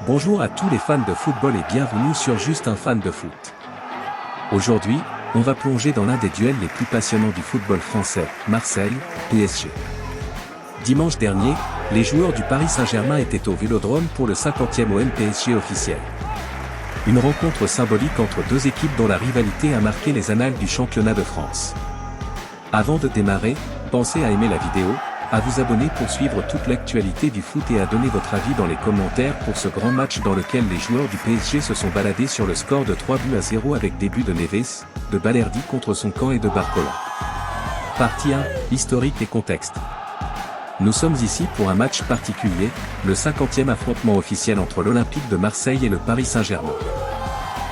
Bonjour à tous les fans de football et bienvenue sur Juste un fan de foot. Aujourd'hui, on va plonger dans l'un des duels les plus passionnants du football français, Marseille, PSG. Dimanche dernier, les joueurs du Paris Saint-Germain étaient au Vélodrome pour le 50e OM PSG officiel. Une rencontre symbolique entre deux équipes dont la rivalité a marqué les annales du championnat de France. Avant de démarrer, pensez à aimer la vidéo, à vous abonner pour suivre toute l'actualité du foot et à donner votre avis dans les commentaires pour ce grand match dans lequel les joueurs du PSG se sont baladés sur le score de 3-0 avec des buts de Neves, de Balerdi contre son camp et de Barcola. Partie 1, historique et contexte. Nous sommes ici pour un match particulier, le 50e affrontement officiel entre l'Olympique de Marseille et le Paris Saint-Germain.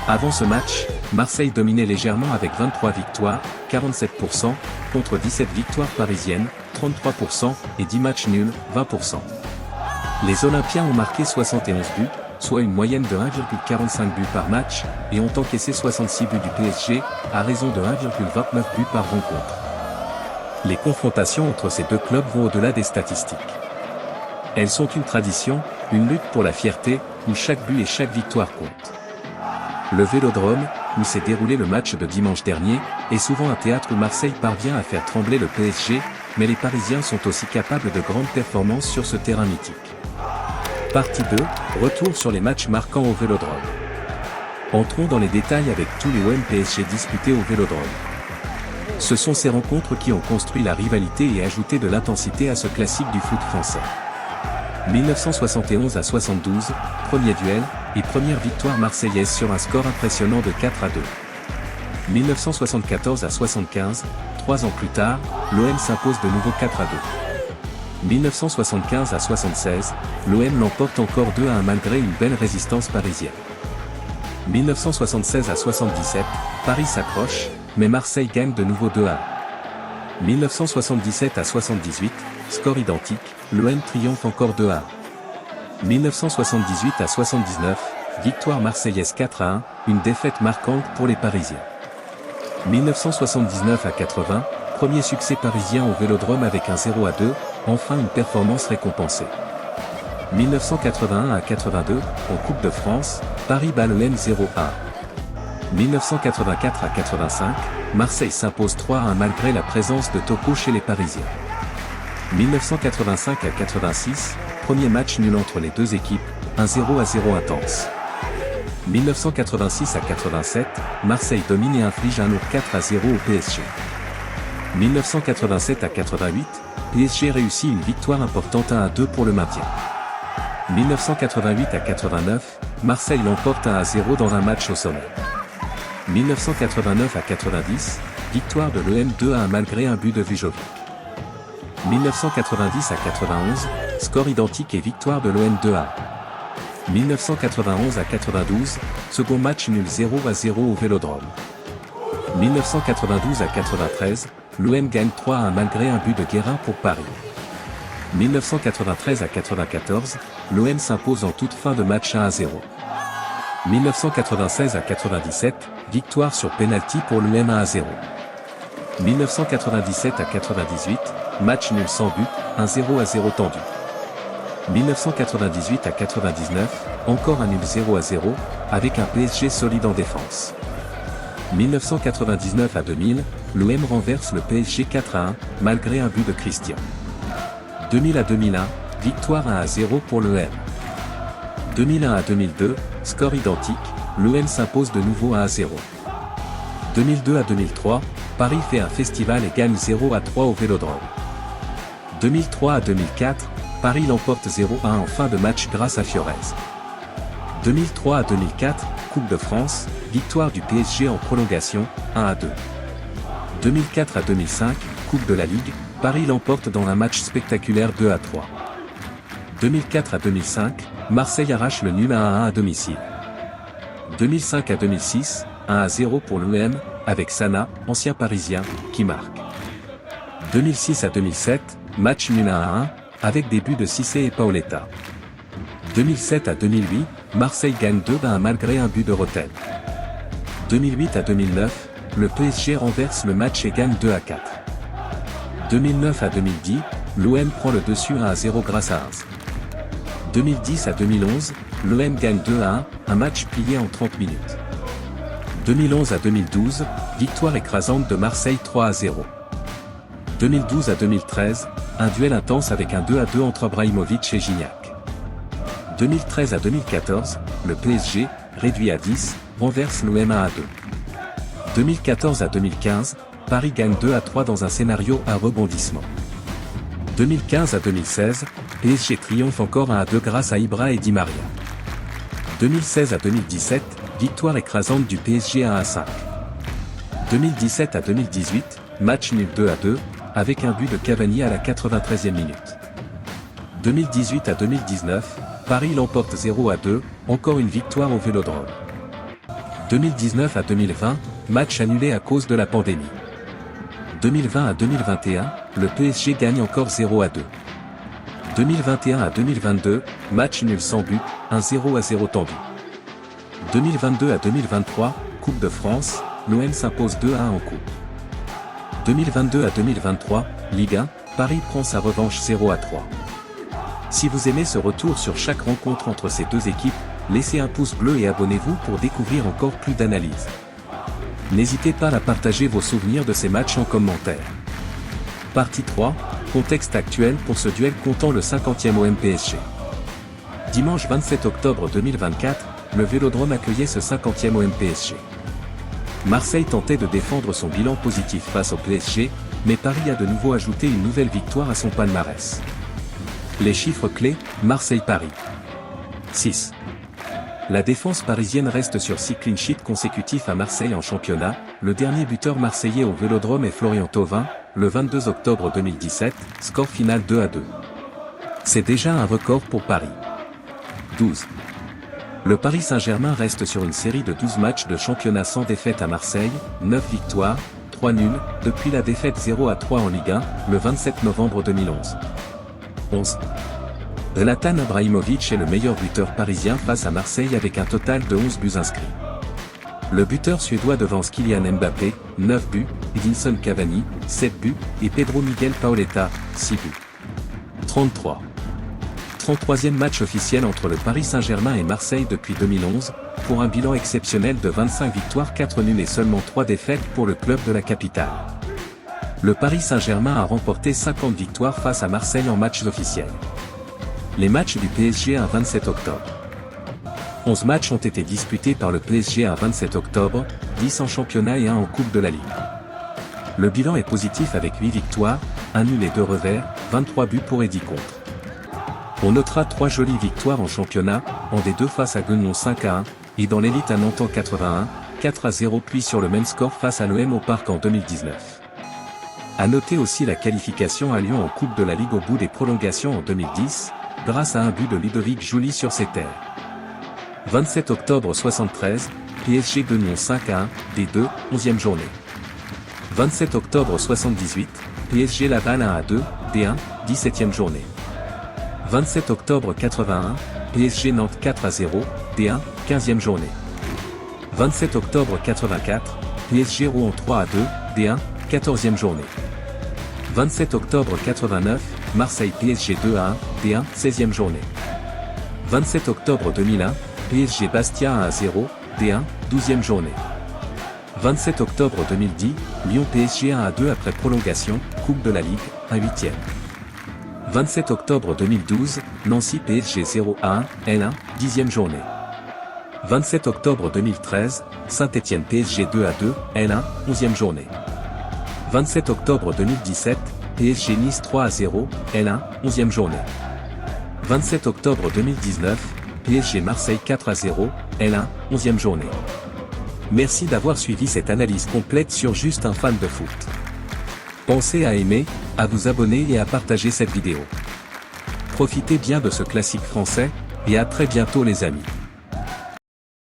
Avant ce match, Marseille dominait légèrement avec 23 victoires, 47%, contre 17 victoires parisiennes, 33%, et 10 matchs nuls, 20%. Les Olympiens ont marqué 71 buts, soit une moyenne de 1,45 buts par match, et ont encaissé 66 buts du PSG, à raison de 1,29 buts par rencontre. Les confrontations entre ces deux clubs vont au-delà des statistiques. Elles sont une tradition, une lutte pour la fierté, où chaque but et chaque victoire comptent. Le Vélodrome, où s'est déroulé le match de dimanche dernier, est souvent un théâtre où Marseille parvient à faire trembler le PSG, mais les Parisiens sont aussi capables de grandes performances sur ce terrain mythique. Partie 2, retour sur les matchs marquants au Vélodrome. Entrons dans les détails avec tous les OM PSG disputés au Vélodrome. Ce sont ces rencontres qui ont construit la rivalité et ajouté de l'intensité à ce classique du foot français. 1971 à 72, premier duel, et première victoire marseillaise sur un score impressionnant de 4-2. 1974 à 75, 3 ans plus tard, l'OM s'impose de nouveau 4-2. 1975 à 76, l'OM l'emporte encore 2-1 malgré une belle résistance parisienne. 1976 à 77, Paris s'accroche, mais Marseille gagne de nouveau 2-1. 1977 à 78, score identique, l'OM triomphe encore 2-1. 1978 à 79, victoire marseillaise 4-1, une défaite marquante pour les Parisiens. 1979 à 80, premier succès parisien au Vélodrome avec un 0-2, enfin une performance récompensée. 1981 à 82, en Coupe de France, Paris bat l'OM 0-1. 1984 à 85, Marseille s'impose 3-1 malgré la présence de Toko chez les Parisiens. 1985 à 86, premier match nul entre les deux équipes, un 0-0 intense. 1986 à 87, Marseille domine et inflige un lourd 4-0 au PSG. 1987 à 88, PSG réussit une victoire importante 1-2 pour le maintien. 1988 à 89, Marseille l'emporte 1-0 dans un match au sommet. 1989 à 90, victoire de l'OM 2-1 malgré un but de Vujovic. 1990 à 91, score identique et victoire de l'OM 2-1. 1991 à 92, second match nul 0-0 au Vélodrome. 1992 à 93, l'OM gagne 3-1 malgré un but de Guérin pour Paris. 1993 à 94, l'OM s'impose en toute fin de match 1-0. 1996 à 97, victoire sur pénalty pour l'OM 1-0. 1997 à 98, match nul sans but, un 0-0 tendu. 1998 à 99, encore un nul 0-0, avec un PSG solide en défense. 1999 à 2000, l'OM renverse le PSG 4-1, malgré un but de Christian. 2000 à 2001, victoire 1-0 pour l'OM. 2001 à 2002, score identique, l'OM s'impose de nouveau 1-0. 2002 à 2003, Paris fait un festival et gagne 0-3 au Vélodrome. 2003 à 2004, Paris l'emporte 0-1 en fin de match grâce à Fiorez. 2003 à 2004, Coupe de France, victoire du PSG en prolongation, 1-2. 2004 à 2005, Coupe de la Ligue, Paris l'emporte dans un match spectaculaire 2-3. 2004 à 2005, Marseille arrache le nul 1-1 à domicile. 2005 à 2006, 1-0 pour l'OM, avec Sana, ancien parisien, qui marque. 2006 à 2007, match nul 1-1, avec des buts de Cissé et Paoletta. 2007 à 2008, Marseille gagne 2-1 malgré un but de Rotel. 2008 à 2009, le PSG renverse le match et gagne 2-4. 2009 à 2010, l'OM prend le dessus 1-0 grâce à Reims. 2010 à 2011, l'OM gagne 2-1, un match plié en 30 minutes. 2011 à 2012, victoire écrasante de Marseille 3-0. 2012 à 2013, un duel intense avec un 2-2 entre Ibrahimovic et Gignac. 2013 à 2014, le PSG, réduit à 10, renverse l'OM 1-2. 2014 à 2015, Paris gagne 2-3 dans un scénario à rebondissement. 2015 à 2016, PSG triomphe encore 1-2 grâce à Ibra et Di Maria. 2016 à 2017, victoire écrasante du PSG 1-5. 2017 à 2018, match nul 2-2, avec un but de Cavani à la 93e minute. 2018 à 2019, Paris l'emporte 0-2, encore une victoire au Vélodrome. 2019 à 2020, match annulé à cause de la pandémie. 2020 à 2021, le PSG gagne encore 0-2. 2021 à 2022, match nul sans but, un 0-0 tendu. 2022 à 2023, Coupe de France, l'OM s'impose 2-1 en coupe. 2022 à 2023, Ligue 1, Paris prend sa revanche 0-3. Si vous aimez ce retour sur chaque rencontre entre ces deux équipes, laissez un pouce bleu et abonnez-vous pour découvrir encore plus d'analyses. N'hésitez pas à partager vos souvenirs de ces matchs en commentaire. Partie 3, contexte actuel pour ce duel comptant le 50e OM PSG. Dimanche 27 octobre 2024, le Vélodrome accueillait ce 50e OM PSG. Marseille tentait de défendre son bilan positif face au PSG, mais Paris a de nouveau ajouté une nouvelle victoire à son palmarès. Les chiffres clés, Marseille-Paris. 6. La défense parisienne reste sur 6 clean sheets consécutifs à Marseille en championnat. Le dernier buteur marseillais au Vélodrome est Florian Thauvin, le 22 octobre 2017, score final 2-2. C'est déjà un record pour Paris. 12. Le Paris Saint-Germain reste sur une série de 12 matchs de championnat sans défaite à Marseille, 9 victoires, 3 nuls, depuis la défaite 0-3 en Ligue 1, le 27 novembre 2011. 11. Zlatan Ibrahimovic est le meilleur buteur parisien face à Marseille avec un total de 11 buts inscrits. Le buteur suédois devance Kylian Mbappé, 9 buts, Edinson Cavani, 7 buts, et Pedro Miguel Paoletta, 6 buts. 33. 33e match officiel entre le Paris Saint-Germain et Marseille depuis 2011, pour un bilan exceptionnel de 25 victoires 4 nuls et seulement 3 défaites pour le club de la capitale. Le Paris Saint-Germain a remporté 50 victoires face à Marseille en matchs officiels. Les matchs du PSG un 27 octobre. 11 matchs ont été disputés par le PSG un 27 octobre, 10 en championnat et 1 en Coupe de la Ligue. Le bilan est positif avec 8 victoires, 1 nul et 2 revers, 23 buts pour et 10 contre. On notera 3 jolies victoires en championnat, en D2 face à Guingamp 5-1, et dans l'élite à Nantes 81, 4-0 puis sur le même score face à l'OM au Parc en 2019. À noter aussi la qualification à Lyon en Coupe de la Ligue au bout des prolongations en 2010, grâce à un but de Ludovic Joly sur ses terres. 27 octobre 73, PSG Guingamp 5-1, D2, 11e journée. 27 octobre 78, PSG Laval 1-2, D1, 17e journée. 27 octobre 81, PSG Nantes 4-0, D1, 15e journée. 27 octobre 84, PSG Rouen 3-2, D1, 14e journée. 27 octobre 89, Marseille PSG 2-1, D1, 16e journée. 27 octobre 2001, PSG Bastia 1-0, D1, 12e journée. 27 octobre 2010, Lyon PSG 1-2 après prolongation, Coupe de la Ligue, 1/8e. 27 octobre 2012, Nancy PSG 0-1, L1, 10e journée. 27 octobre 2013, Saint-Étienne PSG 2-2, L1, 11e journée. 27 octobre 2017, PSG Nice 3-0, L1, 11e journée. 27 octobre 2019, PSG Marseille 4-0, L1, 11e journée. Merci d'avoir suivi cette analyse complète sur Juste un fan de foot. Pensez à aimer, à vous abonner et à partager cette vidéo. Profitez bien de ce classique français, et à très bientôt les amis.